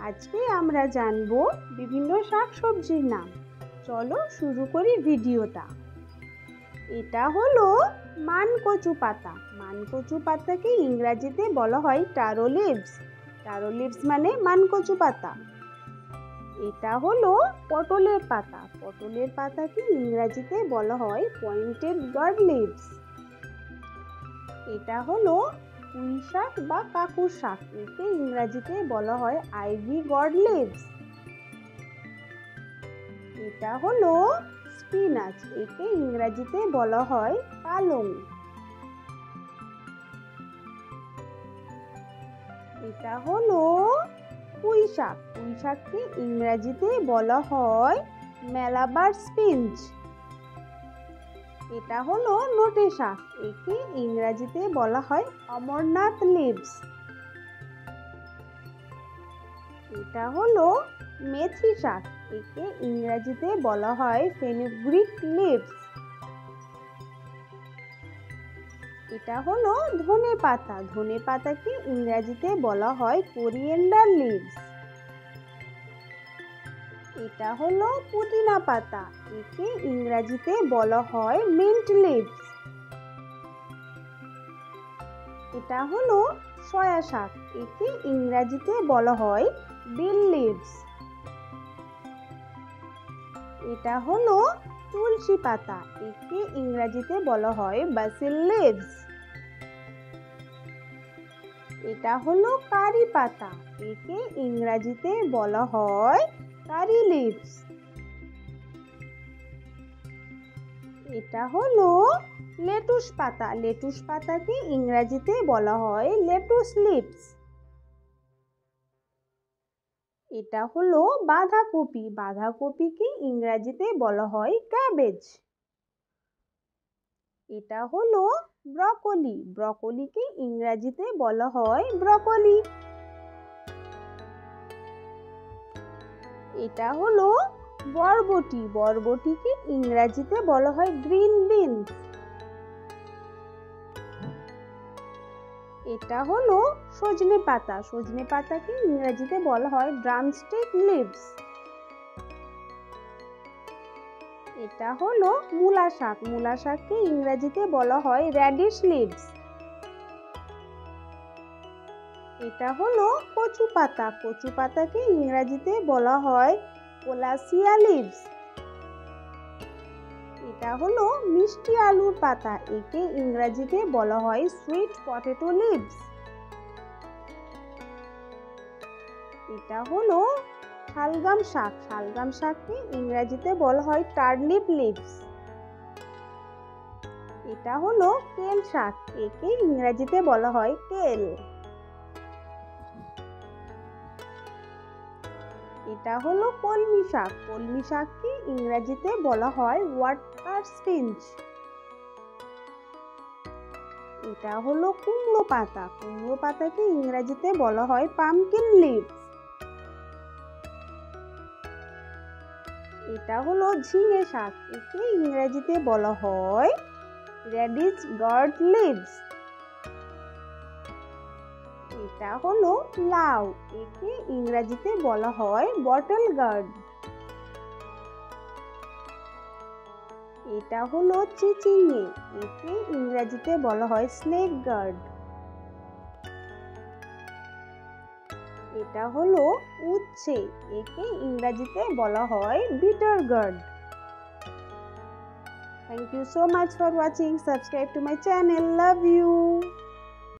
আজকে আমরা জানব বিভিন্ন শাকসবজির নাম। চলো শুরু করি ভিডিওটা। এটা হলো মানকচু পাতা। মানকচু পাতাকে ইংরেজিতে বলা হয় টারো লিভস। টারো লিভস মানে মানকচু পাতা। এটা হলো পটলের পাতা। পটলের পাতাকে ইংরেজিতে বলা হয় পয়েন্টেড গার্ড লিভস। এটা হলো পুঁই শাক বা কাকুর শাক। একে ইংরেজিতে বলা হয় আইভি গড লিভস। এটা হলো স্পিনাচ। একে ইংরেজিতে বলা হয় পালং। এটা হলো পুঁই শাক। পুঁই শাককে ইংরেজিতে বলা হয় ম্যালাবার স্পিনচ। এটা হলো নোটে শাক। একে ইংরেজিতে বলা হয় অমরনাথ লিভস। এটা হলো মেথি শাক। একে ইংরেজিতে বলা হয় ফেনুগ্রিক লিভস। এটা হলো ধনে পাতা। ধনে পাতাকে ইংরেজিতে বলা হয় কোরিয়েন্ডার লিভস। এটা হলো পুদিনা পাতা। একে ইংরেজিতে বলা হয় মিন্ট লিভস। এটা হলো সয়া শাক। একে ইংরেজিতে বলা হয় বিল লিভস। এটা হলো তুলসী পাতা। একে ইংরেজিতে বলা হয় বাসিল লিভস। এটা হলো কারি পাতা। একে ইংরেজিতে বলা হয় কারি লিভস। এটা হলো লেটুস পাতা। লেটুস পাতাকে ইংরেজিতে বলা হয় লেটুস লিভস। এটা হলো বাঁধাকপি। বাঁধাকপিকে ইংরেজিতে বলা হয় ক্যাবেজ। এটা হলো ব্রকলি। ব্রকলিকে ইংরেজিতে বলা হয় ব্রকলি। এটা হলো বরবটি। বরবটিকে ইংরেজিতে বলা হয় গ্রিন বিনস। এটা হলো সজনে পাতা। সজনে পাতাকে ইংরেজিতে বলা হয় ড্রামস্টিক লিভস। এটা হলো মূলা শাক। মূলা শাককে ইংরেজিতে বলা হয় র্যাডিশ লিভস। এটা হলো কচু পাতা। কচু পাতাকে ইংরেজিতে বলা হয় কোলাসিয়া লিভস। এটা হলো মিষ্টি আলুর পাতা। একে ইংরেজিতে বলা হয় সুইট পটেটো লিভস। এটা হলো শালগাম শাক। শালগাম শাককে ইংরেজিতে বলা হয় টার্নিপ লিভস। এটা হলো কেল শাক। একে ইংরেজিতে বলা হয় কেল। এটা হলো কলমি শাক। কলমি শাককে ইংরেজিতে বলা হয় ওয়াটার স্পিনচ। এটা হলো কুমড়ো পাতা। কুমড়ো পাতাকে ইংরেজিতে বলা হয় পামকিন লিভস। এটা হলো ঝিঙে শাক। একে ইংরেজিতে বলা হয় র্যাডিশ গার্ড লিভস। এটা হলো লাউ। একে ইংরেজিতে বলা হয় বটল গার্ড। এটা হলো চিচিঙে। একে ইংরেজিতে বলা হয় স্নেক গার্ড। এটা হলো উচ্ছে। একে ইংরেজিতে বলা হয় bitter gourd. Thank you so much for watching. Subscribe to my channel. Love you.